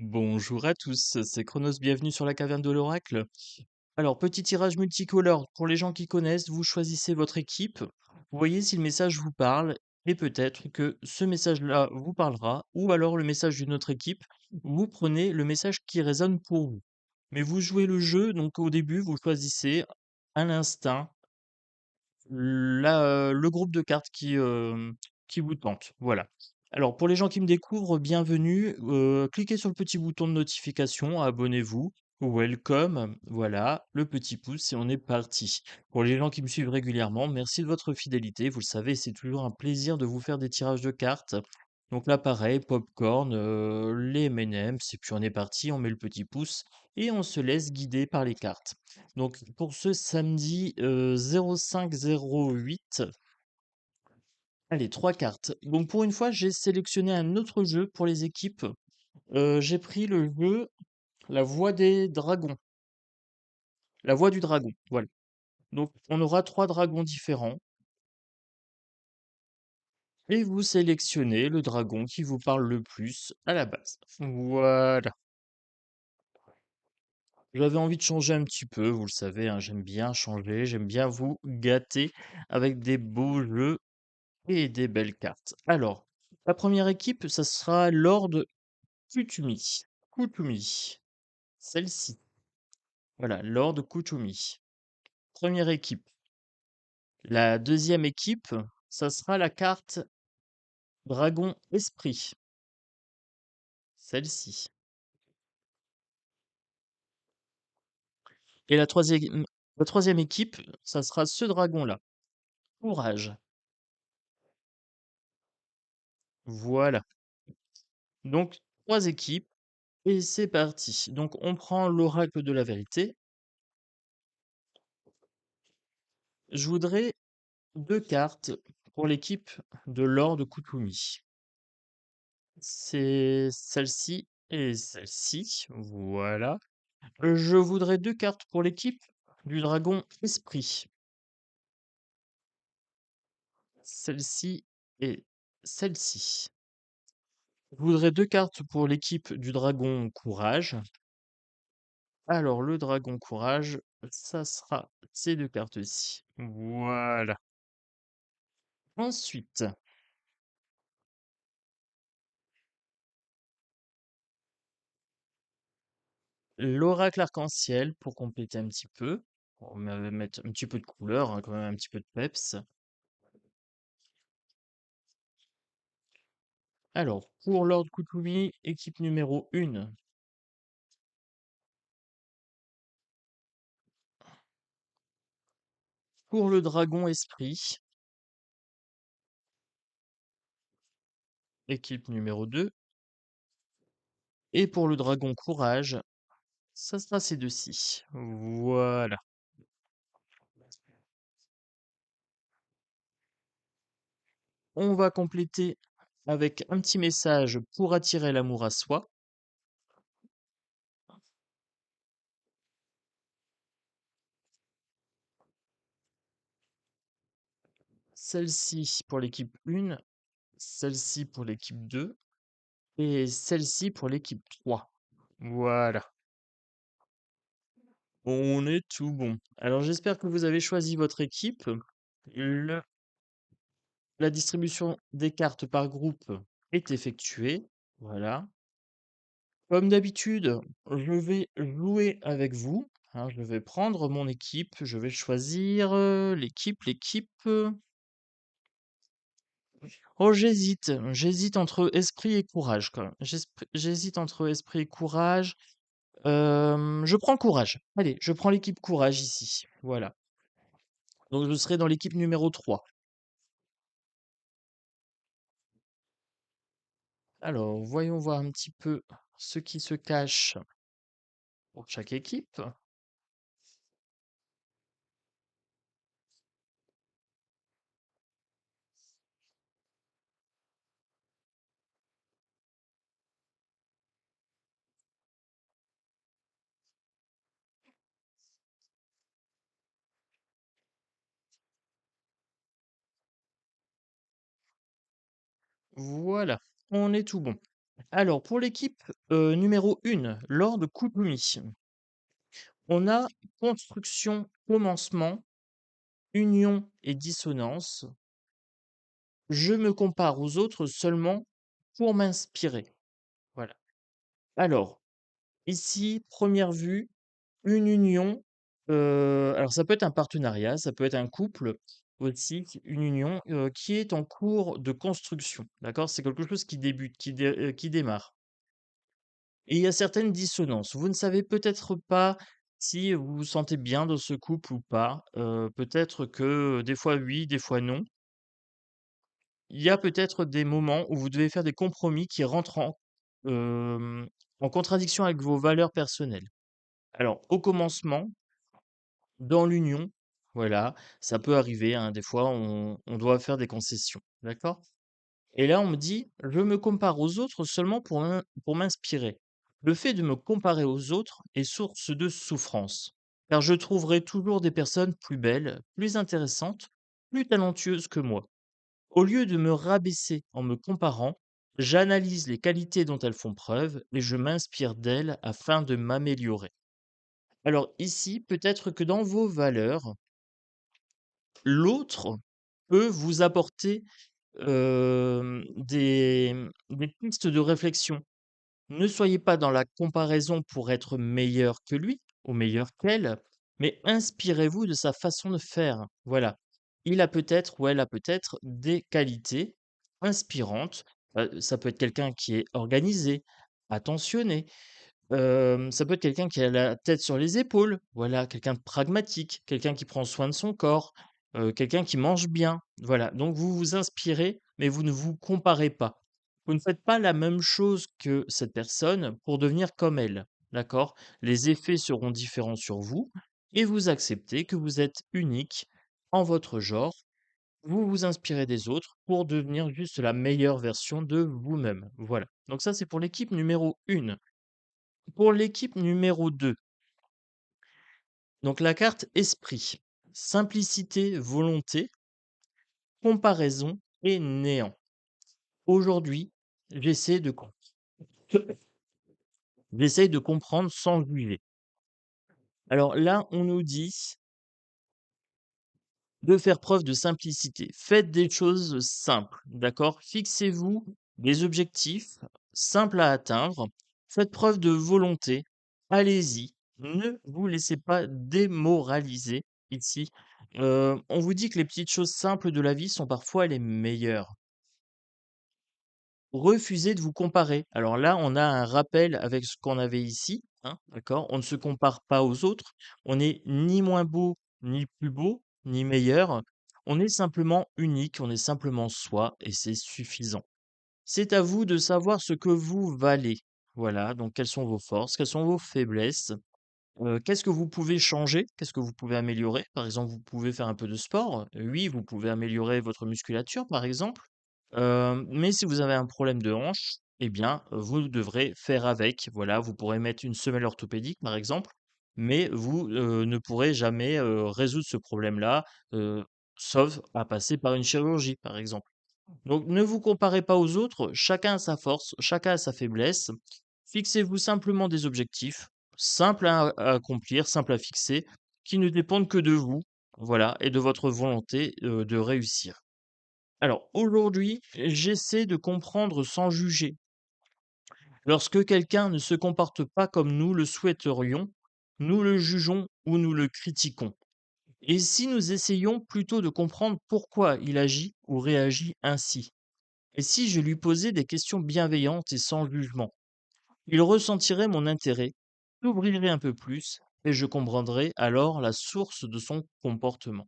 Bonjour à tous, c'est Chronos, bienvenue sur la caverne de l'oracle. Alors, petit tirage multicolore, pour les gens qui connaissent, vous choisissez votre équipe, vous voyez si le message vous parle, et peut-être que ce message-là vous parlera, ou alors le message d'une autre équipe, vous prenez le message qui résonne pour vous. Mais vous jouez le jeu, donc au début, vous choisissez à l'instinct le groupe de cartes qui vous tente, voilà. Alors pour les gens qui me découvrent, bienvenue, cliquez sur le petit bouton de notification, abonnez-vous, welcome, voilà, le petit pouce et on est parti. Pour les gens qui me suivent régulièrement, merci de votre fidélité. Vous le savez, c'est toujours un plaisir de vous faire des tirages de cartes. Donc là, pareil, popcorn, les M&M's et puis on est parti, on met le petit pouce et on se laisse guider par les cartes. Donc pour ce samedi, 05-08, allez 3 cartes. Donc pour une fois, j'ai sélectionné un autre jeu pour les équipes. J'ai pris le jeu La Voix des Dragons. La Voix du Dragon, voilà. Donc on aura 3 dragons différents et vous sélectionnez le dragon qui vous parle le plus à la base. Voilà. J'avais envie de changer un petit peu, vous le savez, hein, j'aime bien changer, j'aime bien vous gâter avec des beaux jeux et des belles cartes. Alors, la première équipe, ça sera Lord Kutumi. Kutumi. Celle-ci. Voilà, Lord Kutumi. Première équipe. La deuxième équipe, ça sera la carte Dragon Esprit. Celle-ci. Et la troisième équipe, ça sera ce dragon-là. Courage. Voilà. Donc, trois équipes. Et c'est parti. Donc, on prend l'oracle de la vérité. Je voudrais deux cartes pour l'équipe de Lord Kutumi. C'est celle-ci et celle-ci. Voilà. Je voudrais deux cartes pour l'équipe du dragon esprit. Celle-ci et celle-ci. Je voudrais deux cartes pour l'équipe du dragon courage. Alors, le dragon courage, ça sera ces deux cartes-ci. Voilà. Ensuite, l'oracle arc-en-ciel pour compléter un petit peu. On va mettre un petit peu de couleur, hein, quand même un petit peu de peps. Alors, pour Lord Kutumi, équipe numéro 1. Pour le dragon esprit, équipe numéro 2. Et pour le dragon courage, ça sera ces deux-ci. Voilà. On va compléter avec un petit message pour attirer l'amour à soi. Celle-ci pour l'équipe 1, celle-ci pour l'équipe 2 et celle-ci pour l'équipe 3. Voilà. On est tout bon. Alors j'espère que vous avez choisi votre équipe. Le- la distribution des cartes par groupe est effectuée. Voilà. Comme d'habitude, je vais jouer avec vous. Hein, je vais prendre mon équipe. Je vais choisir l'équipe. Oh, j'hésite. J'hésite entre esprit et courage, quand même. J'hésite entre esprit et courage. Je prends courage. Allez, je prends l'équipe courage ici. Voilà. Donc je serai dans l'équipe numéro 3. Alors, voyons voir un petit peu ce qui se cache pour chaque équipe. Voilà, on est tout bon. Alors pour l'équipe, numéro 1, Lord Kudumi, on a construction, commencement, union et dissonance. Je me compare aux autres seulement pour m'inspirer. Voilà. Alors, ici, première vue, une union, alors ça peut être un partenariat, ça peut être un couple aussi, une union, qui est en cours de construction, d'accord? C'est quelque chose qui débute, qui démarre et il y a certaines dissonances. Vous ne savez peut-être pas si vous vous sentez bien dans ce couple ou pas, peut-être que des fois oui, des fois non. Il y a peut-être des moments où vous devez faire des compromis qui rentrent en contradiction avec vos valeurs personnelles. Alors, au commencement, dans l'union, voilà, ça peut arriver, hein, des fois, on doit faire des concessions, d'accord? Et là, on me dit, je me compare aux autres seulement pour m'inspirer. Le fait de me comparer aux autres est source de souffrance, car je trouverai toujours des personnes plus belles, plus intéressantes, plus talentueuses que moi. Au lieu de me rabaisser en me comparant, j'analyse les qualités dont elles font preuve et je m'inspire d'elles afin de m'améliorer. Alors ici, peut-être que dans vos valeurs, l'autre peut vous apporter des pistes de réflexion. Ne soyez pas dans la comparaison pour être meilleur que lui ou meilleur qu'elle, mais inspirez-vous de sa façon de faire. Voilà. Il a peut-être ou elle a peut-être des qualités inspirantes. Ça peut être quelqu'un qui est organisé, attentionné, ça peut être quelqu'un qui a la tête sur les épaules, voilà, quelqu'un de pragmatique, quelqu'un qui prend soin de son corps, quelqu'un qui mange bien, voilà. Donc vous vous inspirez, mais vous ne vous comparez pas. Vous ne faites pas la même chose que cette personne pour devenir comme elle, d'accord? Les effets seront différents sur vous et vous acceptez que vous êtes unique en votre genre. Vous vous inspirez des autres pour devenir juste la meilleure version de vous-même, voilà. Donc ça, c'est pour l'équipe numéro 1. Pour l'équipe numéro 2, donc la carte esprit, simplicité, volonté, comparaison et néant. Aujourd'hui, j'essaie de, com- j'essaie de comprendre sans juger. Alors là, on nous dit de faire preuve de simplicité. Faites des choses simples, d'accord? Fixez-vous des objectifs simples à atteindre. Faites preuve de volonté. Allez-y. Ne vous laissez pas démoraliser ici. On vous dit que les petites choses simples de la vie sont parfois les meilleures. Refusez de vous comparer. Alors là, on a un rappel avec ce qu'on avait ici, hein, d'accord? On ne se compare pas aux autres. On n'est ni moins beau, ni meilleur. On est simplement unique, on est simplement soi et c'est suffisant. C'est à vous de savoir ce que vous valez. Voilà, donc quelles sont vos forces, quelles sont vos faiblesses, qu'est-ce que vous pouvez changer, qu'est-ce que vous pouvez améliorer. Par exemple, vous pouvez faire un peu de sport. Oui, vous pouvez améliorer votre musculature, par exemple. Mais si vous avez un problème de hanche, eh bien, vous devrez faire avec. Voilà, vous pourrez mettre une semelle orthopédique, par exemple, mais vous, ne pourrez jamais, résoudre ce problème-là, sauf à passer par une chirurgie, par exemple. Donc ne vous comparez pas aux autres, chacun a sa force, chacun a sa faiblesse. Fixez-vous simplement des objectifs, simples à accomplir, simples à fixer, qui ne dépendent que de vous, voilà, et de votre volonté, de réussir. Alors aujourd'hui, j'essaie de comprendre sans juger. Lorsque quelqu'un ne se comporte pas comme nous le souhaiterions, nous le jugeons ou nous le critiquons. Et si nous essayons plutôt de comprendre pourquoi il agit ou réagit ainsi? Et si je lui posais des questions bienveillantes et sans jugement? Il ressentirait mon intérêt, s'ouvrirait un peu plus, et je comprendrais alors la source de son comportement.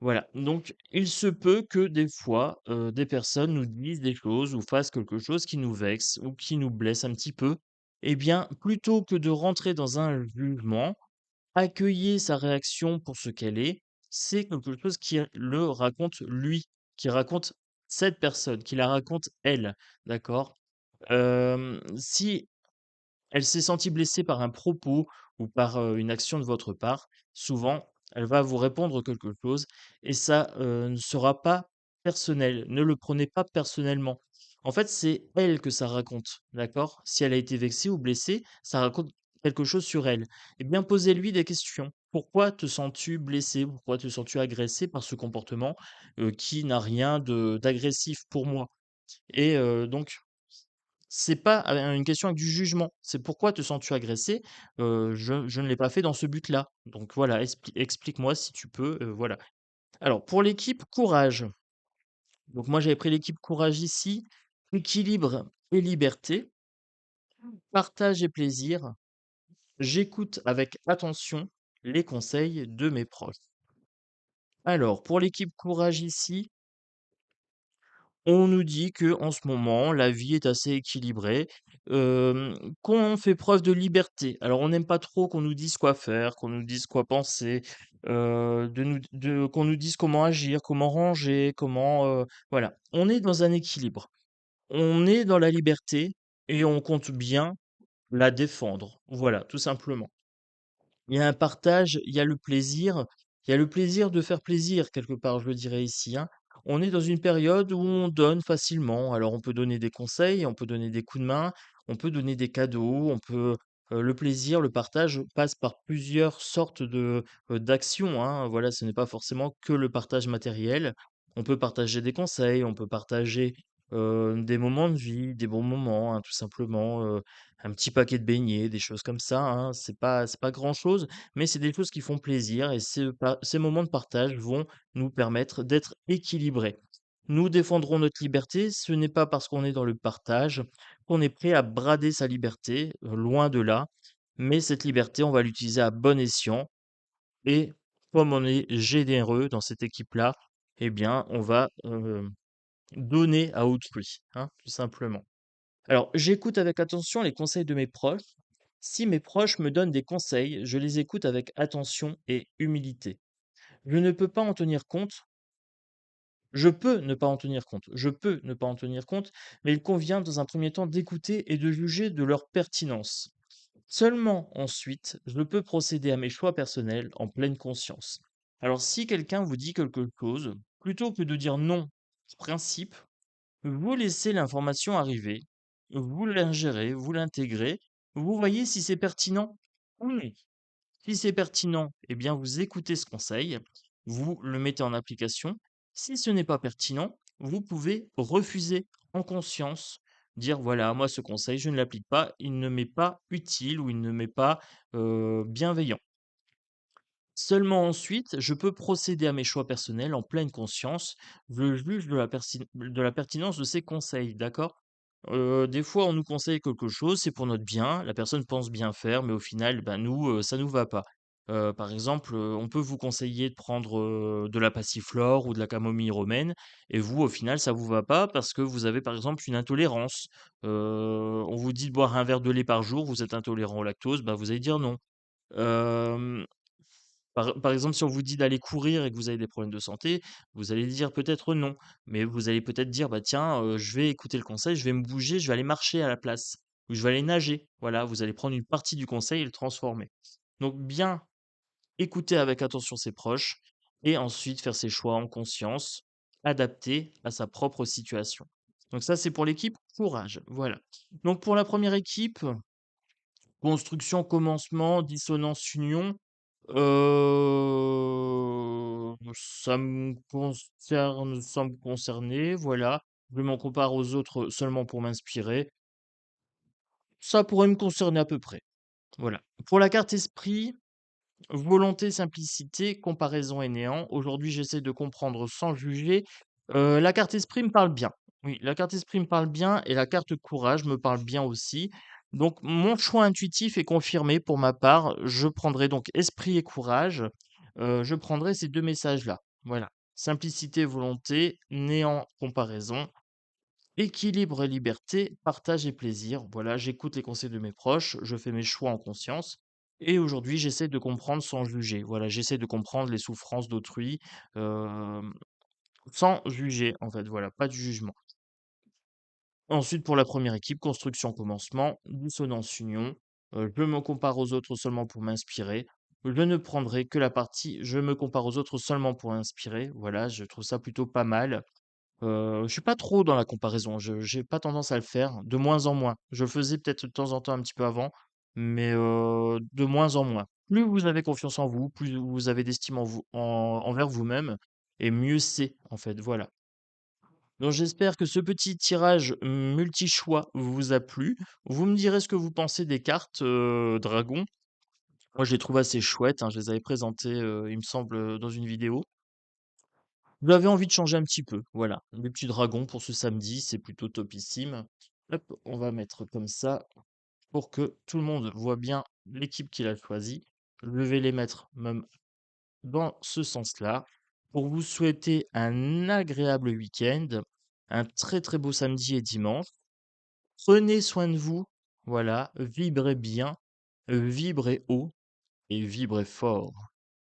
Voilà, donc il se peut que des fois, des personnes nous disent des choses ou fassent quelque chose qui nous vexe ou qui nous blesse un petit peu. Eh bien, plutôt que de rentrer dans un jugement, accueillez sa réaction pour ce qu'elle est. C'est quelque chose qui le raconte lui, qui raconte cette personne, qui la raconte elle, d'accord? Si elle s'est sentie blessée par un propos ou par, une action de votre part, souvent, elle va vous répondre quelque chose et ça, ne sera pas personnel. Ne le prenez pas personnellement. En fait, c'est elle que ça raconte, d'accord? Si elle a été vexée ou blessée, ça raconte quelque chose sur elle. Eh bien, posez-lui des questions. Pourquoi te sens-tu blessé? Pourquoi te sens-tu agressé par ce comportement, qui n'a rien de d'agressif pour moi? Et donc c'est pas, une question avec du jugement. C'est: «Pourquoi te sens-tu agressé?» «Je ne l'ai pas fait dans ce but-là. Donc voilà, explique-moi si tu peux», voilà. Alors pour l'équipe courage, donc moi j'avais pris l'équipe courage ici, équilibre et liberté, partage et plaisir, j'écoute avec attention les conseils de mes proches. Alors pour l'équipe courage ici, on nous dit que en ce moment, la vie est assez équilibrée, qu'on fait preuve de liberté. Alors on n'aime pas trop qu'on nous dise quoi faire, qu'on nous dise quoi penser, qu'on nous dise comment agir, comment ranger, comment, voilà. On est dans un équilibre. On est dans la liberté et on compte bien la défendre. Voilà, tout simplement. Il y a un partage, il y a le plaisir de faire plaisir quelque part, je le dirais ici, hein. On est dans une période où on donne facilement. Alors on peut donner des conseils, on peut donner des coups de main, on peut donner des cadeaux, on peut le plaisir, le partage passe par plusieurs sortes d'actions, hein. Voilà, ce n'est pas forcément que le partage matériel. On peut partager des conseils, on peut partager des moments de vie, des bons moments, hein, tout simplement. Un petit paquet de beignets, des choses comme ça, hein. C'est pas grand-chose, mais c'est des choses qui font plaisir et ces moments de partage vont nous permettre d'être équilibrés. Nous défendrons notre liberté, ce n'est pas parce qu'on est dans le partage qu'on est prêt à brader sa liberté, loin de là, mais cette liberté, on va l'utiliser à bon escient et comme on est généreux dans cette équipe-là, eh bien, on va, donner à autrui, hein, tout simplement. Alors, j'écoute avec attention les conseils de mes proches. Si mes proches me donnent des conseils, je les écoute avec attention et humilité. Je ne peux pas en tenir compte, je peux ne pas en tenir compte, je peux ne pas en tenir compte, mais il convient dans un premier temps d'écouter et de juger de leur pertinence. Seulement ensuite, je peux procéder à mes choix personnels en pleine conscience. Alors, si quelqu'un vous dit quelque chose, plutôt que de dire non, principe, vous laissez l'information arriver, vous l'ingérez, vous l'intégrez, vous voyez si c'est pertinent ou non. Si c'est pertinent, eh bien vous écoutez ce conseil, vous le mettez en application. Si ce n'est pas pertinent, vous pouvez refuser en conscience, dire voilà, moi ce conseil, je ne l'applique pas, il ne m'est pas utile ou il ne m'est pas bienveillant. Seulement ensuite, je peux procéder à mes choix personnels en pleine conscience. Je juge de la pertinence de ces conseils, d'accord? Des fois, on nous conseille quelque chose, c'est pour notre bien, la personne pense bien faire, mais au final, ben, nous, ça nous va pas. Par exemple, on peut vous conseiller de prendre, de la passiflore ou de la camomille romaine et vous, au final, ça vous va pas parce que vous avez, par exemple, une intolérance. On vous dit de boire un verre de lait par jour, vous êtes intolérant au lactose, bah, vous allez dire non. Hem par exemple, si on vous dit d'aller courir et que vous avez des problèmes de santé, vous allez dire peut-être non, mais vous allez peut-être dire: «Bah, tiens, je vais écouter le conseil, je vais me bouger, je vais aller marcher à la place ou je vais aller nager». Voilà, vous allez prendre une partie du conseil et le transformer. Donc bien écouter avec attention ses proches et ensuite faire ses choix en conscience, adaptés à sa propre situation. Donc ça, c'est pour l'équipe courage, voilà. Donc pour la première équipe, construction, commencement, dissonance, union. Ça me concerne sans me concerner, voilà. Je m'en compare aux autres seulement pour m'inspirer. Ça pourrait me concerner à peu près, voilà. Pour la carte esprit, volonté, simplicité, comparaison et néant. Aujourd'hui, j'essaie de comprendre sans juger. La carte esprit me parle bien. Oui, la carte esprit me parle bien et la carte courage me parle bien aussi. Donc mon choix intuitif est confirmé pour ma part. Je prendrai donc esprit et courage. Je prendrai ces 2 messages-là. Voilà. Simplicité, volonté, néant, comparaison. Équilibre et liberté, partage et plaisir. Voilà, j'écoute les conseils de mes proches, je fais mes choix en conscience. Et aujourd'hui, j'essaie de comprendre sans juger. Voilà, j'essaie de comprendre les souffrances d'autrui, hem, sans juger, en fait, voilà, pas du jugement. Ensuite, pour la première équipe, construction, commencement, dissonance, union. Je me compare aux autres seulement pour m'inspirer. Je ne prendrai que la partie je me compare aux autres seulement pour inspirer. Voilà, je trouve ça plutôt pas mal. Je suis pas trop dans la comparaison, je j'ai pas tendance à le faire, de moins en moins. Je le faisais peut-être de temps en temps un petit peu avant, mais de moins en moins. Plus vous avez confiance en vous, plus vous avez d'estime en vous envers vous-même et mieux c'est, en fait, voilà. Donc j'espère que ce petit tirage multi-choix vous a plu. Vous me direz ce que vous pensez des cartes, dragons. Moi, je les trouve assez chouettes, hein, je les avais présentées, il me semble, dans une vidéo. J'avais envie de changer un petit peu, voilà. Les petits dragons pour ce samedi, c'est plutôt topissime. Hop, on va mettre comme ça pour que tout le monde voit bien l'équipe qu'il a choisie. Je vais les mettre même dans ce sens-là pour vous souhaiter un agréable week-end, un très très beau samedi et dimanche. Prenez soin de vous, voilà, vibrez bien, vibrez haut et vibrez fort.